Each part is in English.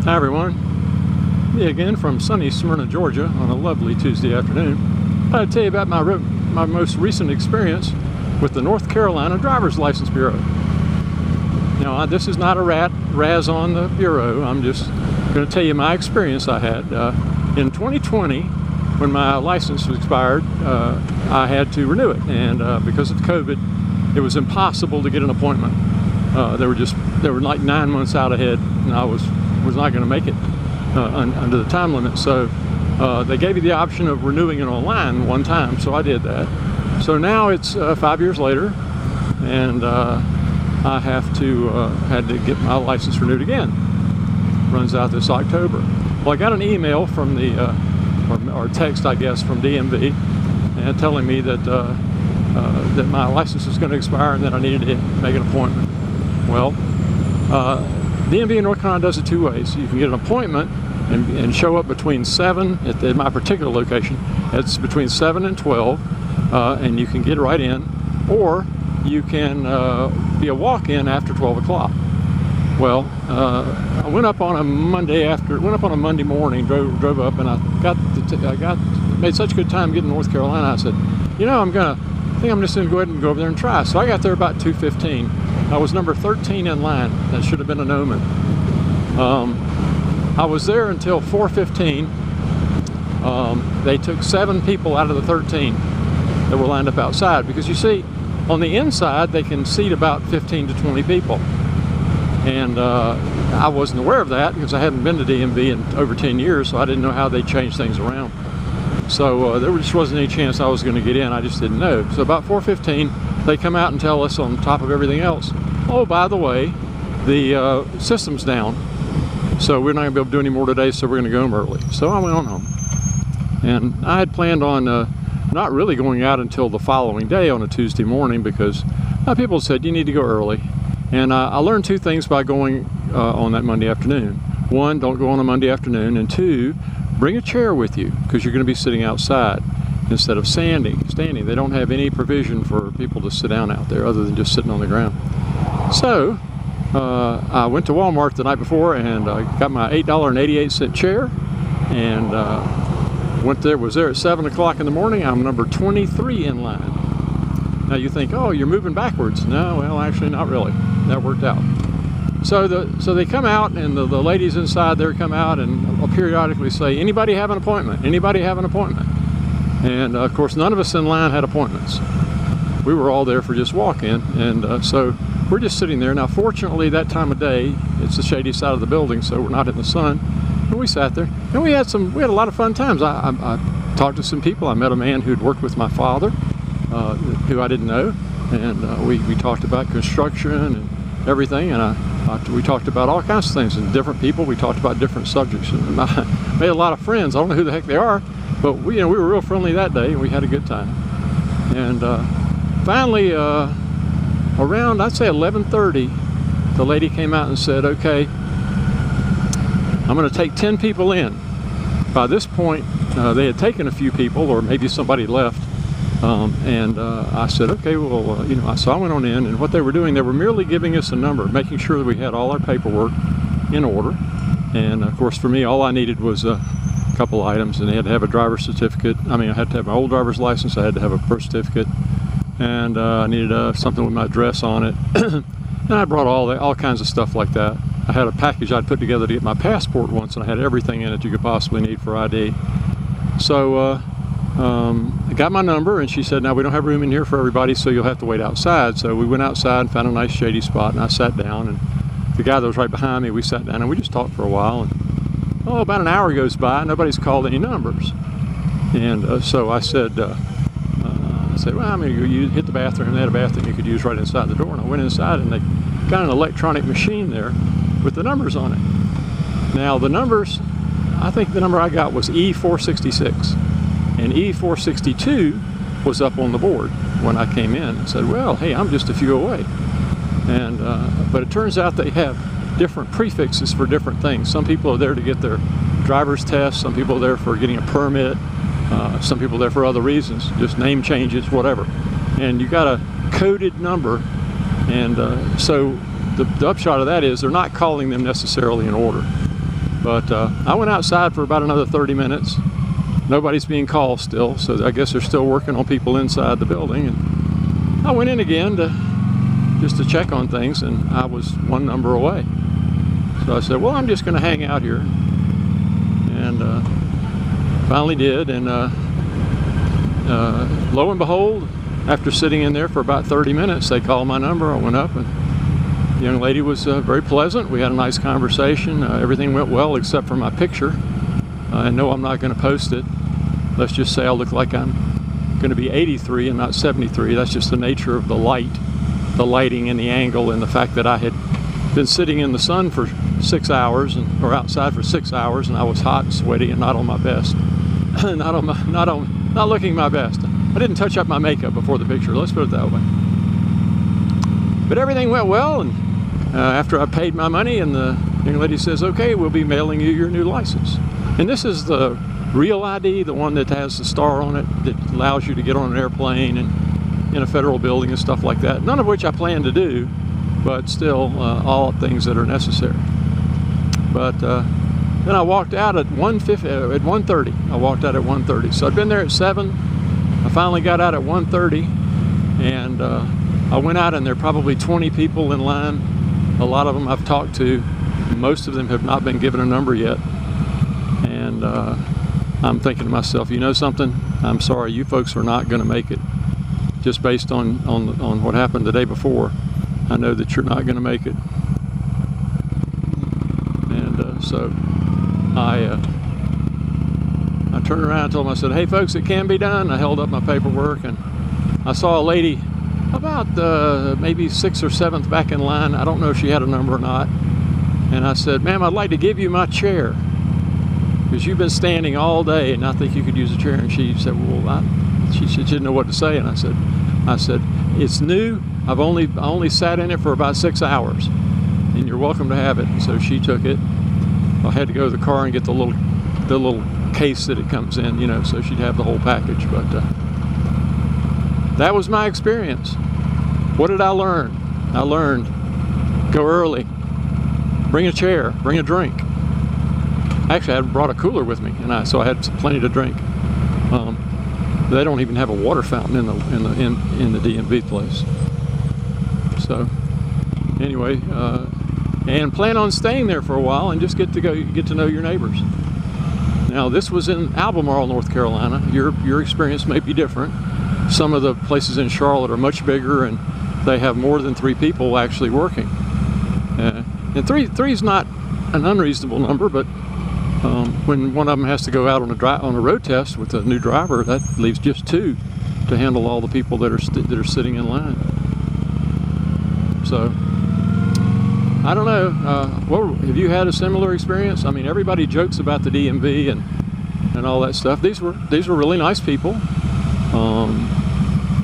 Hi everyone, me again from sunny Smyrna, Georgia on a lovely Tuesday afternoon. I'll tell you about my most recent experience with the North Carolina Driver's License Bureau. Now this is not a razz on the Bureau, I'm just going to tell you my experience I had. In 2020, when my license was expired, I had to renew it, and because of COVID, it was impossible to get an appointment. They were like 9 months out ahead, and I was not going to make it under the time limit. So they gave you the option of renewing it online one time, so I did that. So now it's 5 years later, and I had to get my license renewed again. Runs out this October. Well, I got an email from or text, I guess, from DMV, and telling me that that my license was going to expire and that I needed to make an appointment. Well, DMV in North Carolina does it two ways. You can get an appointment and show up between 7, at my particular location, it's between 7 and 12, and you can get right in, or you can be a walk-in after 12 o'clock. Well, I went up on a Monday morning, drove up, and I made such a good time getting to North Carolina. I said, you know, I think I'm just going to go ahead and go over there and try. So I got there about 2:15. I was number 13 in line. That should have been an omen. I was there until 4:15. They took 7 people out of the 13 that were lined up outside, because you see, on the inside they can seat about 15 to 20 people. And I wasn't aware of that because I hadn't been to DMV in over 10 years, so I didn't know how they changed things around. So there just wasn't any chance I was going to get in. I just didn't know. So about 4:15, they come out and tell us, on top of everything else, oh, by the way, the system's down, so we're not going to be able to do any more today, so we're going to go home early. So I went on home. And I had planned on not really going out until the following day on a Tuesday morning, because people said you need to go early. And I learned 2 things by going on that Monday afternoon. 1, don't go on a Monday afternoon, and 2, bring a chair with you, because you're going to be sitting outside instead of standing. They don't have any provision for people to sit down out there other than just sitting on the ground. So I went to Walmart the night before and got my $8.88 chair, and was there at 7 o'clock in the morning. I'm number 23 in line. Now you think, oh, you're moving backwards. No, well, actually not really. That worked out. So they come out, and the ladies inside there come out and will periodically say, anybody have an appointment? Anybody have an appointment? And of course, none of us in line had appointments. We were all there for just walk-in, and so we're just sitting there. Now, fortunately, that time of day, it's the shady side of the building, so we're not in the sun. And we sat there, and we had a lot of fun times. I talked to some people. I met a man who'd worked with my father, who I didn't know, and we talked about construction and everything, and we talked about all kinds of things, and different people. We talked about different subjects, and I made a lot of friends. I don't know who the heck they are, but we were real friendly that day, and we had a good time. And finally, around, I'd say 11:30, the lady came out and said, okay, I'm going to take 10 people in. By this point, they had taken a few people, or maybe somebody left. I said, okay, well, so I went on in, and what they were doing, they were merely giving us a number, making sure that we had all our paperwork in order. And of course, for me, all I needed was a couple items, and they had to have a driver's certificate. I had to have my old driver's license, I had to have a birth certificate, and I needed something with my address on it. And I brought all kinds of stuff like that. I had a package I'd put together to get my passport once, and I had everything in it you could possibly need for ID. So I got my number, and she said, now we don't have room in here for everybody, so you'll have to wait outside. So we went outside and found a nice shady spot, and I sat down, and the guy that was right behind me, we sat down and we just talked for a while. And about an hour goes by, nobody's called any numbers. And so I said, well, you hit the bathroom, and they had a bathroom you could use right inside the door. And I went inside, and they got an electronic machine there with the numbers on it. Now the numbers, I think the number I got was E466. And E462 was up on the board when I came in, and said, well, hey, I'm just a few away. And but it turns out they have different prefixes for different things. Some people are there to get their driver's test, some people are there for getting a permit, some people are there for other reasons, just name changes, whatever. And you got a coded number, and so the upshot of that is they're not calling them necessarily in order. But I went outside for about another 30 minutes. Nobody's being called still, so I guess they're still working on people inside the building. And I went in again just to check on things, and I was one number away. So I said, well, I'm just going to hang out here. And finally did, and lo and behold, after sitting in there for about 30 minutes, they called my number. I went up, and the young lady was very pleasant. We had a nice conversation. Everything went well except for my picture. And no, I'm not going to post it. Let's just say I look like I'm going to be 83 and not 73. That's just the nature of the lighting and the angle, and the fact that I had been sitting in the sun for 6 hours, or outside for 6 hours, and I was hot and sweaty and not on my best. not looking my best. I didn't touch up my makeup before the picture, let's put it that way. But everything went well, and after I paid my money, and the young lady says, okay, we'll be mailing you your new license. And this is the real ID, the one that has the star on it that allows you to get on an airplane and in a federal building and stuff like that. None of which I plan to do, but still all things that are necessary. But then I walked out at 1:30. I walked out at 1:30. So I'd been there at 7. I finally got out at 1:30, and I went out, and there are probably 20 people in line. A lot of them I've talked to. Most of them have not been given a number yet. And I'm thinking to myself, you know something? I'm sorry, you folks are not going to make it. Just based on what happened the day before, I know that you're not going to make it. And so I turned around and told them, I said, hey folks, it can be done. I held up my paperwork, and I saw a lady about maybe 6th or 7th back in line. I don't know if she had a number or not. And I said, ma'am, I'd like to give you my chair, because you've been standing all day and I think you could use a chair. And she said, well, she didn't know what to say. And I said, it's new. I only sat in it for about 6 hours, and you're welcome to have it. And so she took it. I had to go to the car and get the little case that it comes in, you know, so she'd have the whole package. But that was my experience. What did I learn? I learned, go early, bring a chair, bring a drink. Actually, I had brought a cooler with me, and so I had plenty to drink. They don't even have a water fountain in the DMV place. So anyway, and plan on staying there for a while and just get to know your neighbors. Now, this was in Albemarle, North Carolina. Your experience may be different. Some of the places in Charlotte are much bigger, and they have more than 3 people actually working. And three is not an unreasonable number, but when one of them has to go out on a road test with a new driver, that leaves just 2 to handle all the people that are sitting in line. So I don't know. Have you had a similar experience? I mean, everybody jokes about the DMV and all that stuff. These were really nice people.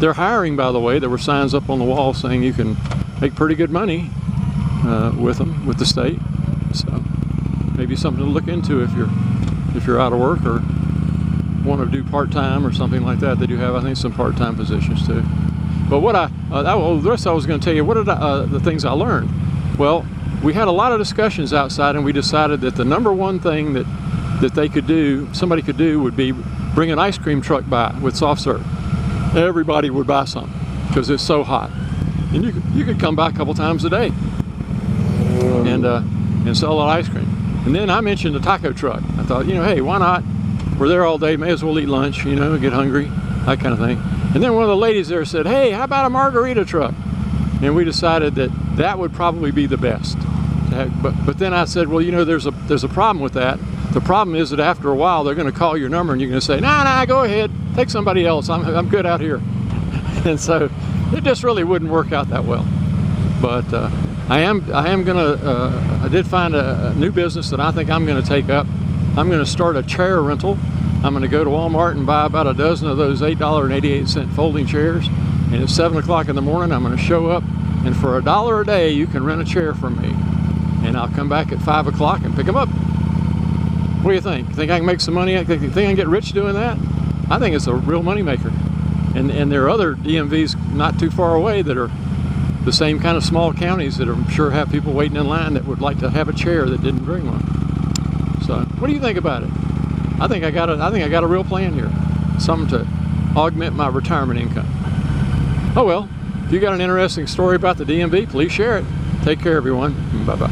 They're hiring, by the way. There were signs up on the wall saying you can make pretty good money with them, with the state. So maybe something to look into if you're out of work or want to do part-time or something like that. They do have, I think, some part-time positions too. But the rest I was going to tell you, what did the things I learned? Well, we had a lot of discussions outside, and we decided that the number one thing that they could do, somebody could do, would be bring an ice cream truck by with soft serve. Everybody would buy some because it's so hot, and you could come by a couple times a day and sell that ice cream. And then I mentioned a taco truck. I thought, hey, why not? We're there all day, may as well eat lunch, get hungry, that kind of thing. And then one of the ladies there said, hey, how about a margarita truck? And we decided that would probably be the best. But then I said, well, there's a problem with that. The problem is that after a while, they're going to call your number, and you're going to say, nah, go ahead, take somebody else. I'm good out here. And so it just really wouldn't work out that well. But I did find a new business that I think I'm going to take up. I'm going to start a chair rental. I'm going to go to Walmart and buy about a dozen of those $8.88 folding chairs. And at 7 o'clock in the morning, I'm going to show up, and for $1 a day, you can rent a chair from me. And I'll come back at 5 o'clock and pick them up. What do you think? Think I can make some money? Think I can get rich doing that? I think it's a real money maker. And there are other DMVs not too far away that are the same kind of small counties that I'm sure have people waiting in line that would like to have a chair that didn't bring one. So what do you think about it? I think I got a real plan here. Something to augment my retirement income. Oh well, if you got an interesting story about the DMV, please share it. Take care, everyone. Bye-bye.